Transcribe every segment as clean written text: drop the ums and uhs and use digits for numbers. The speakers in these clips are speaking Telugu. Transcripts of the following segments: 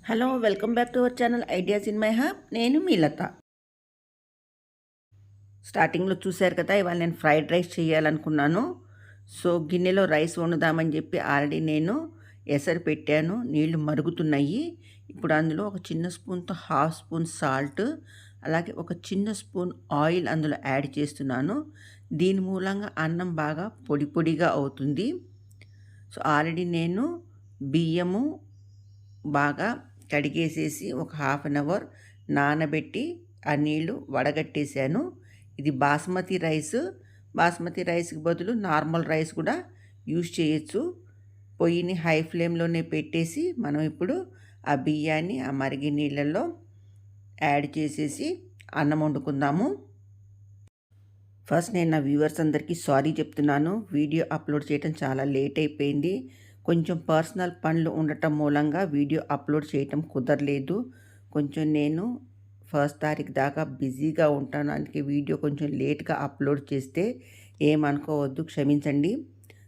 Hello welcome back to our channel ideas in my hub. నేను మీ లత. స్టార్టింగ్లో చూశారు కదా, ఇవాళ నేను ఫ్రైడ్ రైస్ చేయాలనుకున్నాను. సో గిన్నెలో రైస్ వండుదామని చెప్పి ఆల్రెడీ నేను ఎసరు పెట్టాను. నీళ్లు మరుగుతున్నాయి. ఇప్పుడు అందులో ఒక చిన్న స్పూన్తో హాఫ్ స్పూన్ సాల్ట్, అలాగే ఒక చిన్న స్పూన్ ఆయిల్ అందులో యాడ్ చేస్తున్నాను. దీని మూలంగా అన్నం బాగా పొడి పొడిగా అవుతుంది. సో ఆల్రెడీ నేను బియ్యము బాగా కడిగేసేసి ఒక హాఫ్ అన్ అవర్ నానబెట్టి ఆ నీళ్లు వడగట్టేశాను. ఇది బాస్మతి రైస్కి బదులు నార్మల్ రైస్ కూడా యూజ్ చేయొచ్చు. పొయ్యిని హై ఫ్లేమ్లోనే పెట్టేసి మనం ఇప్పుడు ఆ బియ్యాన్ని ఆ మరిగి నీళ్ళల్లో యాడ్ చేసేసి అన్నం వండుకుందాము. ఫస్ట్ నేను నా వ్యూవర్స్ అందరికీ సారీ చెప్తున్నాను. వీడియో అప్లోడ్ చేయడం చాలా లేట్ అయిపోయింది. కొంచెం పర్సనల్ పనులు ఉండటం మూలంగా వీడియో అప్లోడ్ చేయటం కుదరలేదు. కొంచెం నేను 1 తారీఖు దాకా బిజీగా ఉంటాను. అందుకే వీడియో కొంచెం లేట్గా అప్లోడ్ చేస్తే ఏమనుకోవద్దు, క్షమించండి.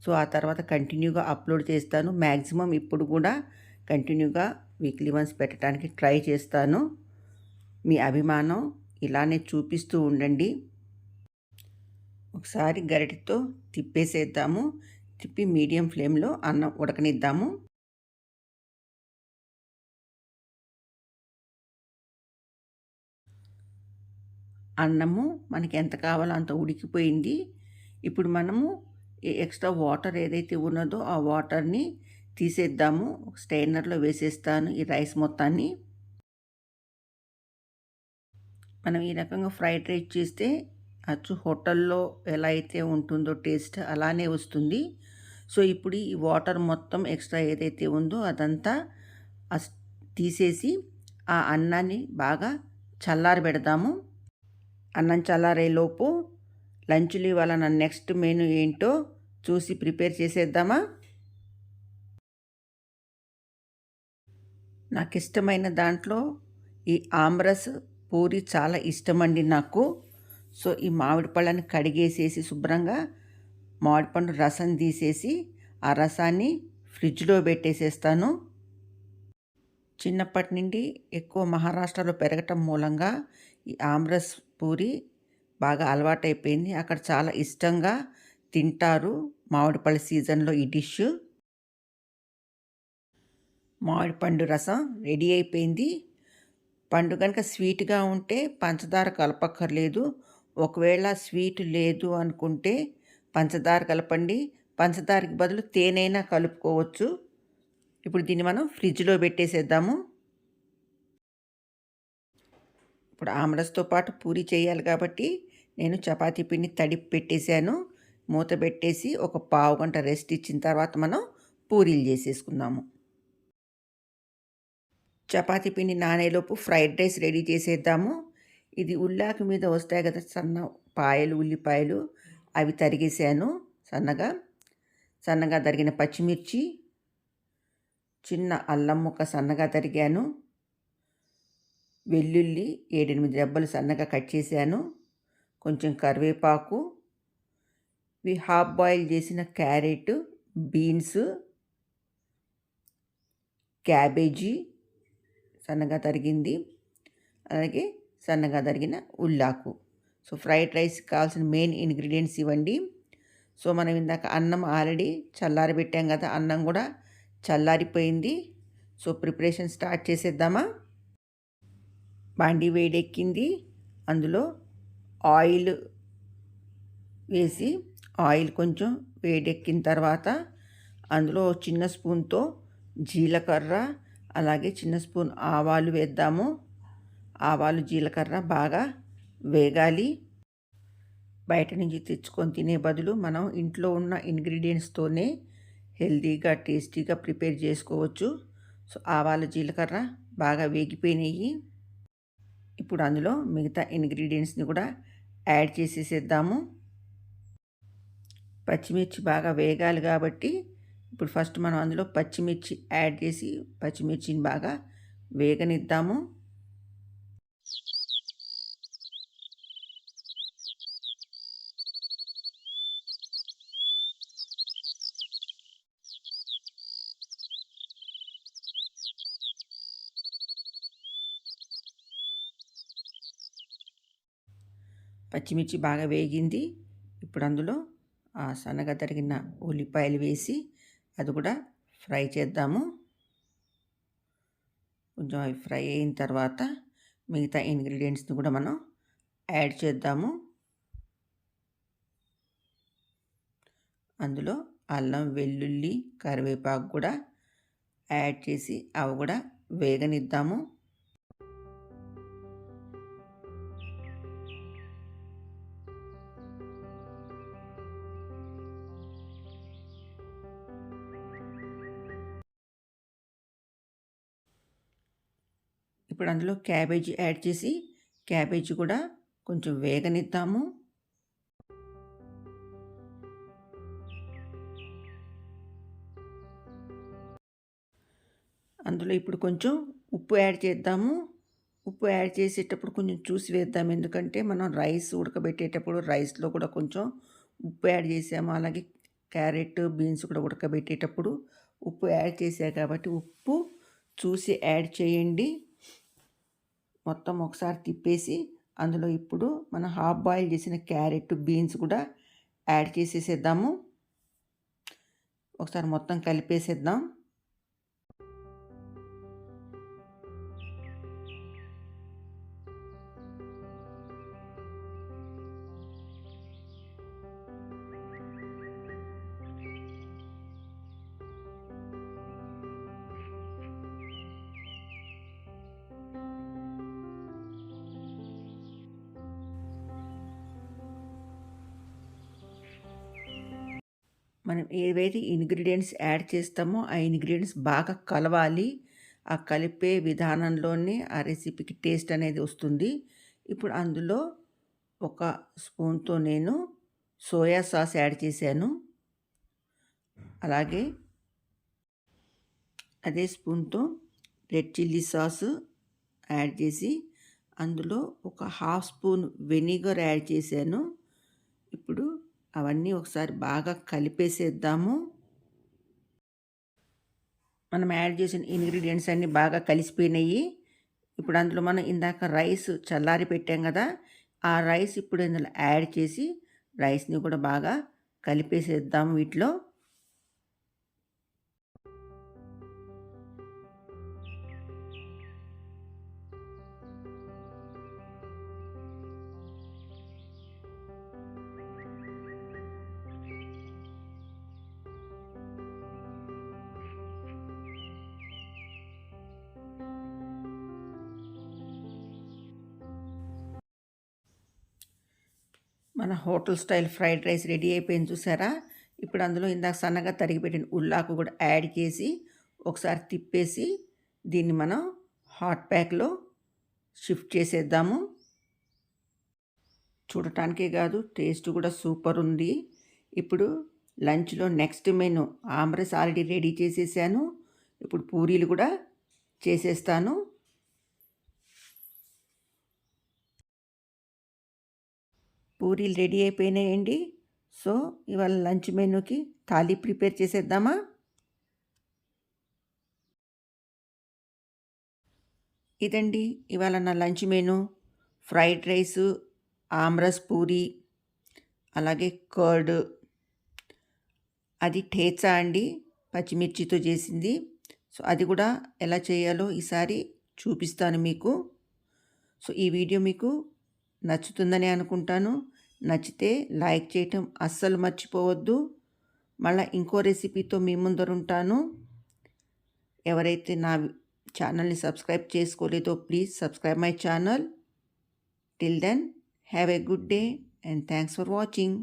సో ఆ తర్వాత కంటిన్యూగా అప్లోడ్ చేస్తాను. మ్యాక్సిమం ఇప్పుడు కూడా కంటిన్యూగా వీక్లీ వన్స్ పెట్టడానికి ట్రై చేస్తాను. మీ అభిమానం ఇలానే చూపిస్తూ ఉండండి. ఒకసారి గరిటెతో తిప్పేసేద్దాము. తిప్పి మీడియం ఫ్లేమ్లో అన్నం ఉడకనిద్దాము. అన్నము మనకి ఎంత కావాలో అంత ఉడికిపోయింది. ఇప్పుడు మనము ఎక్స్ట్రా వాటర్ ఏదైతే ఉన్నదో ఆ వాటర్ని తీసేద్దాము. స్ట్రైనర్లో వేసేస్తాను ఈ రైస్ మొత్తాన్ని. మనం ఈ రకంగా ఫ్రైడ్ రైస్ చేస్తే అచ్చు హోటల్లో ఎలా అయితే ఉంటుందో టేస్ట్ అలానే వస్తుంది. సో ఇప్పుడు ఈ వాటర్ మొత్తం ఎక్స్ట్రా ఏదైతే ఉందో అదంతా తీసేసి ఆ అన్నాన్ని బాగా చల్లారి పెడదాము. అన్నం చల్లారేలోపు లంచ్లు ఇవాళ నా నెక్స్ట్ మెనూ ఏంటో చూసి ప్రిపేర్ చేసేద్దామా. నాకు ఇష్టమైన దాంట్లో ఈ ఆమ్రస్ పూరి చాలా ఇష్టమండి నాకు. సో ఈ మామిడి పళ్ళని కడిగేసేసి శుభ్రంగా మామిడిపండు రసం తీసేసి ఆ రసాన్ని ఫ్రిడ్జ్లో పెట్టేసేస్తాను. చిన్నప్పటి నుండి ఎక్కువ మహారాష్ట్రలో పెరగటం మూలంగా ఈ ఆమ్రస్ పూరి బాగా అలవాటైపోయింది. అక్కడ చాలా ఇష్టంగా తింటారు మామిడిపళ్ళ సీజన్లో ఈ డిష్. మామిడిపండు రసం రెడీ అయిపోయింది. పండు కనుక స్వీట్గా ఉంటే పంచదార కలపక్కర్లేదు. ఒకవేళ స్వీట్ లేదు అనుకుంటే పంచదార కలపండి. పంచదారకి బదులు తేనైనా కలుపుకోవచ్చు. ఇప్పుడు దీన్ని మనం ఫ్రిడ్జ్లో పెట్టేసేద్దాము. ఇప్పుడు ఆమ్రస్తో పాటు పూరి చేయాలి కాబట్టి నేను చపాతీ పిండి తడిపి పెట్టేశాను. మూత పెట్టేసి ఒక పావు గంట రెస్ట్ ఇచ్చిన తర్వాత మనం పూరీలు చేసేసుకుందాము. చపాతీ పిండి నానేలోపు ఫ్రైడ్ రైస్ రెడీ చేసేద్దాము. ఇది ఉల్లాకి మీద వస్తాయి కదా సన్న పాయలు, ఉల్లిపాయలు, అవి తరిగేసాను సన్నగా తరిగిన పచ్చిమిర్చి, చిన్న అల్లం ముక్క సన్నగా తరిగాను, వెల్లుల్లి 7-8 రెబ్బలు సన్నగా కట్ చేశాను, కొంచెం కరివేపాకు, ఇవి హాఫ్ బాయిల్ చేసిన క్యారెట్, బీన్స్, క్యాబేజీ సన్నగా తరిగింది, అలాగే సన్నగా తరిగిన ఉల్లాకు. సో ఫ్రైడ్ రైస్కి కావాల్సిన మెయిన్ ఇంగ్రీడియంట్స్ ఇవ్వండి. సో మనం ఇందాక అన్నం ఆల్రెడీ చల్లారబెట్టాం కదా, అన్నం కూడా చల్లారిపోయింది. సో ప్రిపరేషన్ స్టార్ట్ చేసేద్దామా. బాండీ వేడెక్కింది. అందులో ఆయిల్ వేసి ఆయిల్ కొంచెం వేడెక్కిన తర్వాత అందులో చిన్న స్పూన్తో జీలకర్ర, అలాగే చిన్న స్పూన్ ఆవాలు వేద్దాము. ఆవాలు, జీలకర్ర బాగా వేగాలి. బయట నుంచి తెచ్చుకొని తినే బదులు మనం ఇంట్లో ఉన్న ఇంగ్రీడియంట్స్తోనే హెల్తీగా టేస్టీగా ప్రిపేర్ చేసుకోవచ్చు. సో ఆవాలు, జీలకర్ర బాగా వేగిపోయినాయి. ఇప్పుడు అందులో మిగతా ఇంగ్రీడియంట్స్ని కూడా యాడ్ చేసేసేద్దాము. పచ్చిమిర్చి బాగా వేగాలి కాబట్టి ఇప్పుడు ఫస్ట్ మనం అందులో పచ్చిమిర్చి యాడ్ చేసి పచ్చిమిర్చిని బాగా వేగనిద్దాము. పచ్చిమిర్చి బాగా వేగింది. ఇప్పుడు అందులో సన్నగా తరిగిన ఉల్లిపాయలు వేసి అది కూడా ఫ్రై చేద్దాము. కొంచెం అవి ఫ్రై అయిన తర్వాత మిగతా ఇంగ్రీడియంట్స్ని కూడా మనం యాడ్ చేద్దాము. అందులో అల్లం, వెల్లుల్లి, కరివేపాకు కూడా యాడ్ చేసి అవి కూడా వేగనిద్దాము. ఇప్పుడు అందులో క్యాబేజీ యాడ్ చేసి క్యాబేజీ కూడా కొంచెం వేగనిద్దాము. అందులో ఇప్పుడు కొంచెం ఉప్పు యాడ్ చేద్దాము. ఉప్పు యాడ్ చేసేటప్పుడు కొంచెం చూసి వేద్దాం, ఎందుకంటే మనం రైస్ ఉడకబెట్టేటప్పుడు రైస్లో కూడా కొంచెం ఉప్పు యాడ్ చేసాము. అలాగే క్యారెట్, బీన్స్ కూడా ఉడకబెట్టేటప్పుడు ఉప్పు యాడ్ చేసా కాబట్టి ఉప్పు చూసి యాడ్ చేయండి. మొత్తం ఒకసారి తిప్పేసి అందులో ఇప్పుడు మనం హాఫ్ బాయిల్ చేసిన క్యారెట్, బీన్స్ కూడా యాడ్ చేసేసేద్దాము. ఒకసారి మొత్తం కలిపేసేద్దాం. మనం ఏవైతే ఇంగ్రీడియంట్స్ యాడ్ చేస్తామో ఆ ఇంగ్రీడియంట్స్ బాగా కలవాలి. ఆ కలిపే విధానంలోనే ఆ రెసిపీకి టేస్ట్ అనేది వస్తుంది. ఇప్పుడు అందులో ఒక స్పూన్తో నేను సోయా సాస్ యాడ్ చేశాను. అలాగే అదే స్పూన్తో రెడ్ చిల్లీ సాసు యాడ్ చేసి అందులో ఒక హాఫ్ స్పూన్ వెనిగర్ యాడ్ చేశాను. ఇప్పుడు అవన్నీ ఒకసారి బాగా కలిపేసేద్దాము. మనం యాడ్ చేసిన ఇంగ్రీడియంట్స్ అన్నీ బాగా కలిసిపోయినాయి. ఇప్పుడు అందులో మనం ఇందాక రైస్ చల్లారి పెట్టాం కదా, ఆ రైస్ ఇప్పుడు ఇందులో యాడ్ చేసి రైస్ని కూడా బాగా కలిపేసేద్దాము వీటిలో. మన hotel style fried rice ready అయిపోయింది, చూసారా? ఇప్పుడు అందులో ఇందాక సన్నగా తరిగి పెట్టిన ఉల్లాకు కూడా యాడ్ చేసి ఒకసారి తిప్పేసి దీన్ని మనం హాట్ ప్యాక్లో షిఫ్ట్ చేసేద్దాము. చూడటానికే కాదు, టేస్ట్ కూడా సూపర్ ఉంది. ఇప్పుడు లంచ్లో next menu amras already ready చేసేసాను. ఇప్పుడు పూరీలు కూడా చేసేస్తాను. పూరీలు రెడీ అయిపోయినాయండి. సో ఇవాళ లంచ్ మెనూకి థాలీ ప్రిపేర్ చేసేద్దామా? ఇదండి ఇవాళ నా lunch menu. Fried rice, aamras puri, అలాగే కర్డ్, అది ఠేచా అండి, పచ్చిమిర్చితో చేసింది. సో అది కూడా ఎలా చేయాలో ఈసారి చూపిస్తాను మీకు. సో ఈ వీడియో మీకు నచ్చుతుందని అనుకుంటాను. నచ్చితే లైక్ చేయటం అస్సలు మర్చిపోవద్దు. మళ్ళీ ఇంకో రెసిపీతో మీ ముందరుంటాను. ఎవరైతే నా ఛానల్ని సబ్స్క్రైబ్ చేసుకోలేదో please subscribe my channel. Till then have a good day and thanks for watching.